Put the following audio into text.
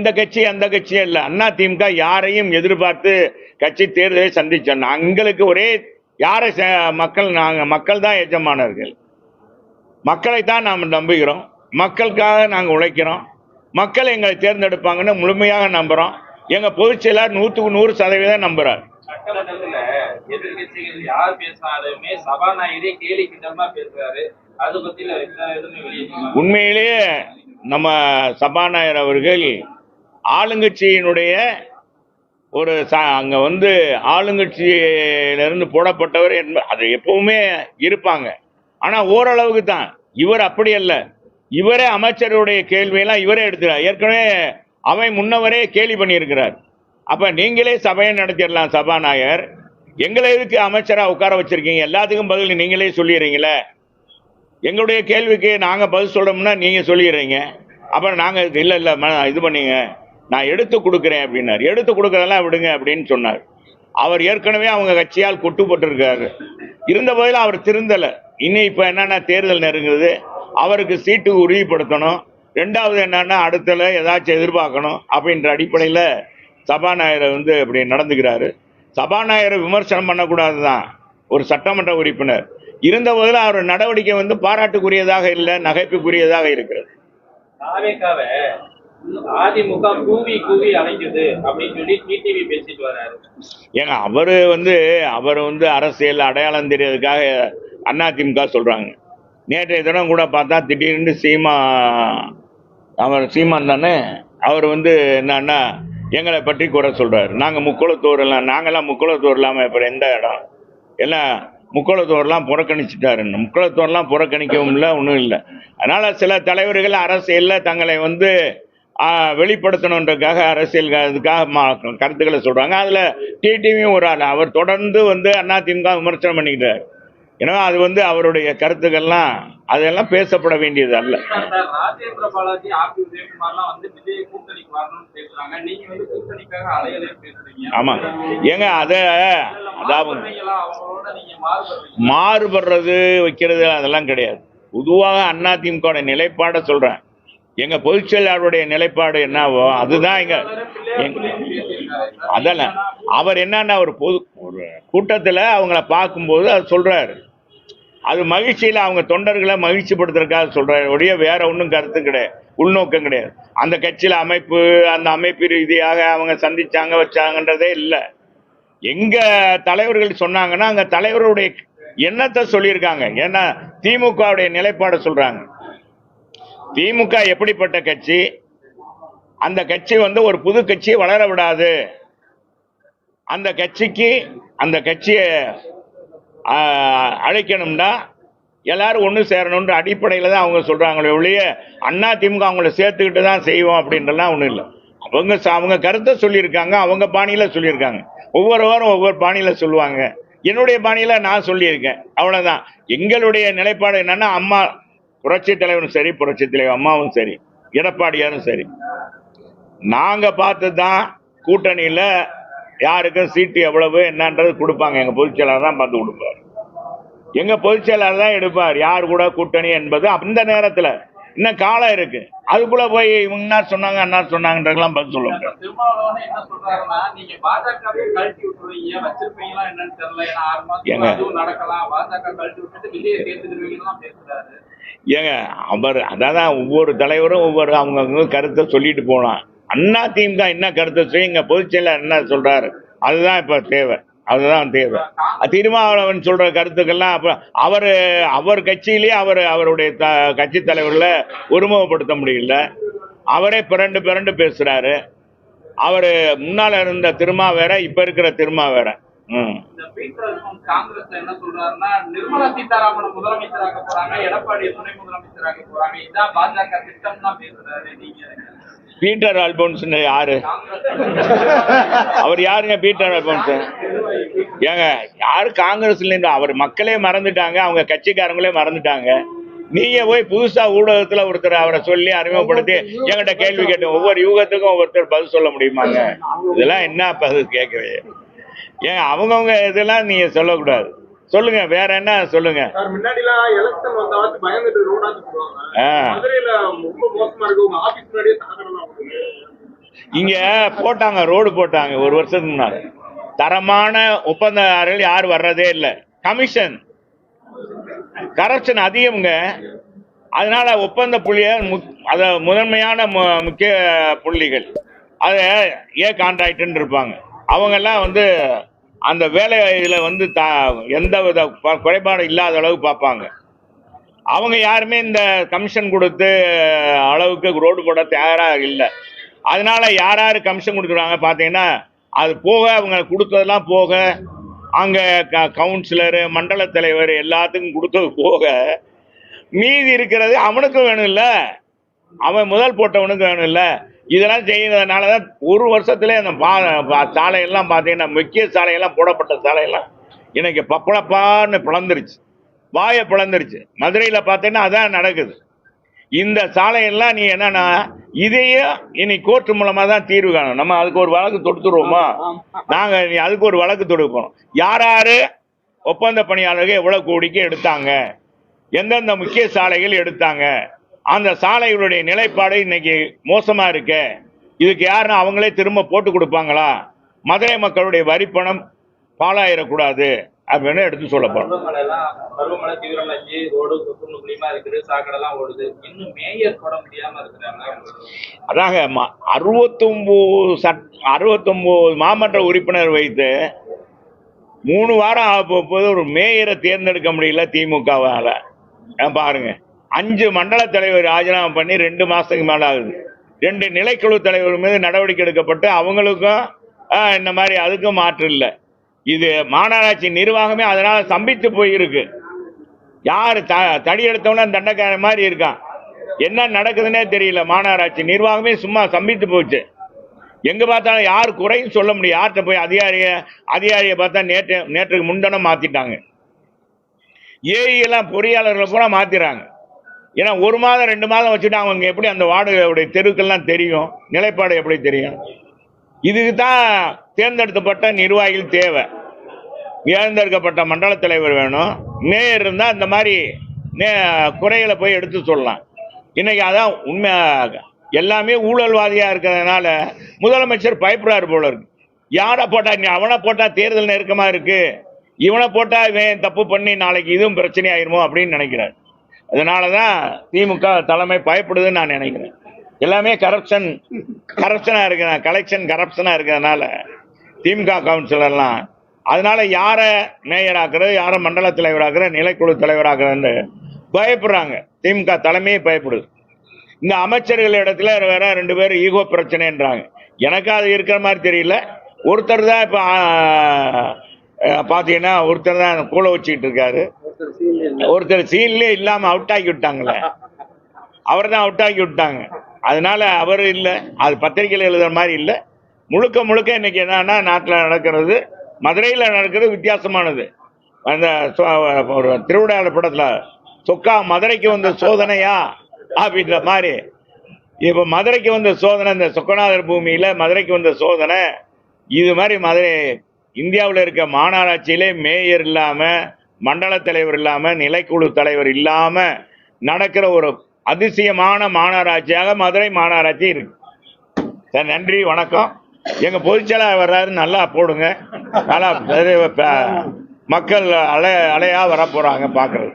இந்த கட்சி அந்த கட்சியே இல்லை. அதிமுக யாரையும் எதிர்பார்த்து கட்சி தேர்தலை சந்திச்சோம். எங்களுக்கு ஒரே யாரை மக்கள் தான் எஜமானர்கள். மக்களைத்தான் நாம் நம்புகிறோம். மக்களுக்காக நாங்கள் உழைக்கிறோம். மக்கள் எங்களை தேர்ந்தெடுப்பாங்கன்னு முழுமையாக நம்புறோம். எங்க பொதுச் செயலாளர் 100% நம்புறார். சட்டமன்றத்துல எதிர்கட்சிகள் யார் பேசினாலுமே சபாநாயகரே கேலி கிண்டமா பேசுறாரு. அது பத்தி உண்மையிலேயே நம்ம சபாநாயகர் அவர்கள் ஆளுங்கட்சியினுடைய ஒரு அங்க ஆளுங்கட்சியிலிருந்து போடப்பட்டவர் அது எப்பவுமே இருப்பாங்க. ஆனா ஓரளவுக்கு தான். இவர் அப்படி அல்ல. இவரே அமைச்சருடைய கேள்வியெல்லாம் இவரே எடுத்துறார். ஏற்கனவே அவை முன்னவரே கேலி பண்ணியிருக்கிறார். அப்ப நீங்களே சபையை நடத்திடலாம். சபாநாயகர் எங்களை எதுக்கு அமைச்சரா உட்கார வச்சிருக்கீங்க? எல்லாத்துக்கும் பதில் நீங்களே சொல்லிடுறீங்களே. எங்களுடைய கேள்விக்கு நாங்க பதில் சொல்றோம்னா நீங்க சொல்லிடுறீங்க. அப்புறம் நாங்க இல்ல இது பண்ணீங்க, நான் எடுத்து கொடுக்குறேன் அப்படின்னாரு. எடுத்து கொடுக்கறதெல்லாம் விடுங்க அப்படின்னு சொன்னார். அவர் ஏற்கனவே அவங்க கட்சியால் கொட்டுப்பட்டிருக்காரு. இருந்த போதிலும் அவர் திருந்தலை. இன்னும் இப்ப என்னன்னா தேர்தல் நெருங்குது. அவருக்கு சீட்டு உறுதிப்படுத்தணும். ரெண்டாவது என்னன்னா அடுத்தல ஏதாச்சும் எதிர்பார்க்கணும் அப்படின்ற அடிப்படையில் சபாநாயகர் இப்படி நடந்துக்கிறாரு. சபாநாயகரை விமர்சனம் பண்ணக்கூடாதுதான் ஒரு சட்டமன்ற உறுப்பினர். இருந்த போதிலும் அவர் நடவடிக்கை பாராட்டுக்குரியதாக இல்லை, நகைப்புக்குரியதாக இருக்கிறது. அதிமுக கூவி அழைக்குது அப்படின்னு சொல்லி டிடிவி பேசிட்டு வர்றாரு. ஏங்க அவர் அரசியல் அடையாளம் தெரியறதுக்காக அதிமுக சொல்றாங்க. நேற்றைய தினம் கூட பார்த்தா திடீர்னு சீமான் தானே அவர் என்னன்னா எங்களை பற்றி குறை சொல்றாரு. நாங்க முக்குளத்தோர் எல்லாம், நாங்கெல்லாம் முக்குளத்தோர் இல்லாம இப்ப எந்த இடம் எல்லாம் முக்குளத்தோர்லாம் புறக்கணிச்சுட்டாரு. முக்குளத்தோர்லாம் புறக்கணிக்கவும் இல்லை, ஒன்றும் இல்லை. அதனால சில தலைவர்கள் அரசியல்ல தங்களை வெளிப்படுத்தணுன்றதுக்காக அரசியல் கருத்துக்களை சொல்றாங்க. அதுல டிடிவியும் ஒரு ஆள். அவர் தொடர்ந்து அதிமுக விமர்சனம் பண்ணிக்கிட்டார். எனவே அது அவருடைய கருத்துக்கள்லாம் அதெல்லாம் பேசப்பட வேண்டியது அல்ல. ராஜேந்திர பாலாஜி விஜய் கூட்டணிக்கு வரணும்னு பேசுறாங்க. நீங்க கூட்டணிக்காக அலையலே பேசுறீங்க. ஆமா ஏங்க அதாவது மாறுபடுறது வைக்கிறது அதெல்லாம் கிடையாது. பொதுவாக அதிமுக நிலைப்பாட சொல்றேன். எங்க பொதுச் செயலாளருடைய நிலைப்பாடு என்னவோ அதுதான் அதெல்லாம் அவர் என்னன்னா ஒரு கூட்டத்தில் அவங்கள பார்க்கும்போது அது சொல்றாரு. அது மகிழ்ச்சியில் அவங்க தொண்டர்களை மகிழ்ச்சிப்படுத்துறதுக்காக சொல்றாரு. ஒழிய வேற ஒன்றும் கருத்து கிடையாது, உள்நோக்கம் கிடையாது. அந்த கட்சியில அந்த அமைப்பு ரீதியாக அவங்க சந்திச்சாங்க வச்சாங்கன்றதே இல்லை. எங்க தலைவர்கள் சொன்னாங்கன்னா அங்க தலைவருடைய எண்ணத்தை சொல்லியிருக்காங்க. ஏன்னா திமுகவுடைய நிலைப்பாடு சொல்றாங்க. திமுக எப்படிப்பட்ட கட்சி? அந்த கட்சி ஒரு புது கட்சியை வளர விடாது. அந்த கட்சியை அழைக்கணும்னா எல்லாரும் ஒன்று சேரணுன்ற அடிப்படையில் தான் அவங்க சொல்றாங்களே ஒழிய அதிமுக அவங்கள சேர்த்துக்கிட்டு தான் செய்வோம் அப்படின்றலாம் ஒன்றும் இல்லை. அவங்க கருத்தை சொல்லியிருக்காங்க, அவங்க பாணியில சொல்லியிருக்காங்க. ஒவ்வொருவரும் ஒவ்வொரு பாணியில சொல்லுவாங்க. என்னுடைய பாணியில நான் சொல்லியிருக்கேன், அவ்வளவுதான். எங்களுடைய நிலைப்பாடு என்னன்னா, அம்மா புரட்சி தலைவரும் சரி, புரட்சி தலைவர் அம்மாவும் சரி, எடப்பாடியாரும் சரி, நாங்க பார்த்துதான் கூட்டணியில யாருக்கும் சீட்டு எவ்வளவு என்னன்றது கொடுப்பாங்க. எங்க பொதுச் செயலாளர் தான் பார்த்து கொடுப்பார். எங்க பொதுச் செயலாளர் தான் எடுப்பார் யார் கூட கூட்டணி என்பது. அந்த நேரத்துல இன்னும் காலம் இருக்கு. அதுக்குள்ள போய் இவங்க என்ன சொன்னாங்க என்ன சொன்னாங்கன்றதெல்லாம் பதில் சொல்லுவாங்க. ஏங்க அவர் அதான் ஒவ்வொரு தலைவரும் ஒவ்வொரு அவங்க கருத்தை சொல்லிட்டு போலாம். அதிமுக என்ன கருத்தை சொல்லி எங்க பொதுச் செயலாளர் என்ன சொல்றாரு அதுதான் இப்ப தேவை. அதுதான் தேவை. திருமாவளவன் சொல்ற கருத்துக்கள்லாம் அவர் கட்சியிலேயே அவருடைய கட்சி தலைவர்களை ஒருமுகப்படுத்த முடியல. அவரே பிறண்டு பேசுறாரு. அவரு முன்னால இருந்த திருமா வேற, இப்ப இருக்கிற திருமா வேற. காங்கிரஸ் என்ன சொல்றாருன்னா, நிர்மலா சீதாராமன் முதலமைச்சராக போறாங்க, எடப்பாடி துணை முதலமைச்சராக போறாங்க, இதான் பாஜக திட்டம் தான் பேசுறாரு. நீங்க பீட்டர் அல்போன்ஸ் யாரு? அவர் யாருங்க பீட்டர் அல்போன்ஸ்? ஏங்க யாரு காங்கிரஸ்ல இருந்து? அவர் மக்களே மறந்துட்டாங்க, அவங்க கட்சிக்காரங்களே மறந்துட்டாங்க. நீங்க போய் புதுசா ஊடகத்துல ஒருத்தர் அவரை சொல்லி அறிமுகப்படுத்தி என்கிட்ட கேள்வி கேட்டு ஒவ்வொரு யூகத்துக்கும் ஒவ்வொருத்தர் பதில் சொல்ல முடியுமாங்க? இதெல்லாம் என்ன பதில் கேட்கவே? ஏங்க அவங்கவுங்க இதெல்லாம் நீங்க சொல்லக்கூடாது. சொல்லுங்க, வேற என்ன சொல்லுங்க. இங்க போட்டாங்க, ரோடு போட்டாங்க ஒரு வருஷத்துக்கு முன்னாடி. தரமான ஒப்பந்ததாரர்கள் யாரும் வர்றதே இல்லை. கமிஷன் கரப்ஷன் அதிகம்ங்க. அதனால ஒப்பந்த புள்ளிய அத முதன்மையான முக்கிய புள்ளிகள் அத கான்ட்ராக்ட் இருப்பாங்க. அவங்க எல்லாம் வந்து அந்த வேலையில வந்து எந்த வித குறைபாடு இல்லாத அளவு பார்ப்பாங்க. அவங்க யாருமே இந்த கமிஷன் கொடுத்து அளவுக்கு ரோடு போட தயாரா இல்லை. அதனால யார் யாரு கமிஷன் கொடுக்குறாங்க பார்த்தீங்கன்னா, அது போக அவங்க கொடுத்ததெல்லாம் போக அங்க கவுன்சிலரு மண்டல தலைவர் எல்லாத்துக்கும் கொடுத்தது போக மீதி இருக்கிறது அவனுக்கும் வேணும் இல்ல, அவன் முதல் போட்டவனுக்கு வேணும் இல்ல. இதெல்லாம் செய்யறதுனாலதான் ஒரு வருஷத்துல அந்த சாலையெல்லாம் பார்த்தீங்கன்னா, முக்கிய சாலையெல்லாம் போடப்பட்ட சாலையெல்லாம் இன்னைக்கு பப்பளப்பான்னு பிளந்துருச்சு, வாயை பிளந்துருச்சு. மதுரையில பார்த்தீங்கன்னா அதான் நடக்குது. இந்த சாலையெல்லாம் நீ என்னன்னா இதையும் இனி கோர்ட் மூலமா தான் தீர்வு காணும். நம்ம அதுக்கு ஒரு வழக்கு தொடுத்துருவோமா? நாங்க அதுக்கு ஒரு வழக்கு தொடுப்போம். யாரு ஒப்பந்த பணியாளர்கள் எவ்வளவு கோடிக்கு எடுத்தாங்க, எந்தெந்த முக்கிய சாலைகள் எடுத்தாங்க, அந்த சாலைகளுடைய நிலைப்பாடு இன்னைக்கு மோசமா இருக்கு, இதுக்கு யாருன்னா அவங்களே திரும்ப போட்டு கொடுப்பாங்களா? மதுரை மக்களுடைய வரிப்பணம் பாழாயிடக்கூடாது அப்படின்னு எடுத்து சொல்லப்படும். பருவமழை தீவிரமாச்சு, ரோடு குழியுமா இருக்குது, சாக்கடெல்லாம் ஓடுது, இன்னும் மேயர் போட முடியாம இருக்கிறாங்க. அதாங்க 69 மாமன்ற உறுப்பினர் வைத்து 3 வாரம் ஆக போது ஒரு மேயரை தேர்ந்தெடுக்க முடியல திமுகவால. பாருங்க, 5 மண்டல தலைவர் ராஜினாமா பண்ணி 2 மாசத்துக்கு மேல ஆகுது. 2 நிலைக்குழு தலைவர் மீது நடவடிக்கை எடுக்கப்பட்டு அவங்களுக்கும் இந்த மாதிரி அதுக்கும் மாற்று இல்லை. இது மாநகராட்சி நிர்வாகமே அதனால சம்பித்து போயிருக்கு. யாரு தடி எடுத்தவன தண்டக்கார மாதிரி இருக்கான். என்ன நடக்குதுன்னே தெரியல. மாநகராட்சி நிர்வாகமே சும்மா சம்பித்து போச்சு. எங்க பார்த்தாலும் யாரு குறையும் சொல்ல முடியும். யார்கிட்ட போய் அதிகாரியை பார்த்தா நேற்றுக்கு முன்தினம் மாத்திட்டாங்க. எல்லாம் பொறியாளர்களை பூரா மாத்திராங்க. ஏன்னா 1 மாதம் 2 மாதம் வச்சுட்டு அவங்க எப்படி அந்த வார்டுகளுடைய தெருக்கெல்லாம் தெரியும், நிலைப்பாடு எப்படி தெரியும்? இதுக்கு தான் தேர்ந்தெடுக்கப்பட்ட நிர்வாகிகள் தேவை. தேர்ந்தெடுக்கப்பட்ட மண்டல தலைவர் வேணும். மேயர் இருந்தால் இந்த மாதிரி குறைகளை போய் எடுத்து சொல்லலாம். இன்னைக்கு அதான் உண்மை. எல்லாமே ஊழல்வாதியா இருக்கிறதுனால முதலமைச்சர் பயப்படுறாரு போல இருக்கு. யாரை போட்டா நீ அவனை போட்டா தேர்தல் நெருக்கமா இருக்கு, இவனை போட்டா இவன் தப்பு பண்ணி நாளைக்கு இதுவும் பிரச்சனை ஆயிருமோ அப்படின்னு நினைக்கிறார். அதனாலதான் திமுக தலைமை பயப்படுதுன்னு நான் நினைக்கிறேன். எல்லாமே கரப்ஷனா இருக்கு, கரப்ஷனா இருக்கிறதுனால திமுக கவுன்சிலர்லாம் அதனால யார மேயர் ஆக்குறது, யார மண்டல தலைவர் ஆக்குறது, நிலைக்குழு தலைவர் ஆக்குறதுன்னு பயப்படுறாங்க. திமுக தலைமையே பயப்படுது. இந்த அமைச்சர்கள் இடத்துல வேற 2 பேர் ஈகோ பிரச்சனைன்றாங்க. எனக்கு அது இருக்கிற மாதிரி தெரியல. ஒருத்தர் தான் இப்ப பாத்தீங்கன்னா ஒருத்தர் தான் கூல வச்சுக்கிட்டு இருக்காரு. ஒருத்தர் சீன்லயே இல்லாம அவுட் ஆக்கி விட்டாங்களே, அவர் தான் அவுட் ஆக்கி விட்டாங்க. அதனால அவர் இல்லை, அது பத்திரிகையில் எழுதுற மாதிரி இல்லை. முழுக்க இன்னைக்கு என்னன்னா நாட்டில் நடக்கிறது, மதுரையில் நடக்கிறது வித்தியாசமானது. அந்த ஒரு திருவிழா படத்துல சொக்கா மதுரைக்கு வந்த சோதனையா அப்படின்ற மாதிரி இப்ப மதுரைக்கு வந்த சோதனை, இந்த சொக்கநாதர் பூமியில மதுரைக்கு வந்த சோதனை. இது மாதிரி மதுரை இந்தியாவில் இருக்க மாநகராட்சியிலே மேயர் இல்லாம, மண்டல தலைவர் இல்லாம, நிலைக்குழு தலைவர் இல்லாம நடக்கிற ஒரு அதிசயமான மாநகராட்சியாக மதுரை மாநகராட்சி இருக்கு. சார் நன்றி, வணக்கம். எங்க பொதுச்செயலாளர் வர்றாரு, நல்லா போடுங்க. நல்லா மக்கள் அலையா வர போறாங்க பாக்குறது.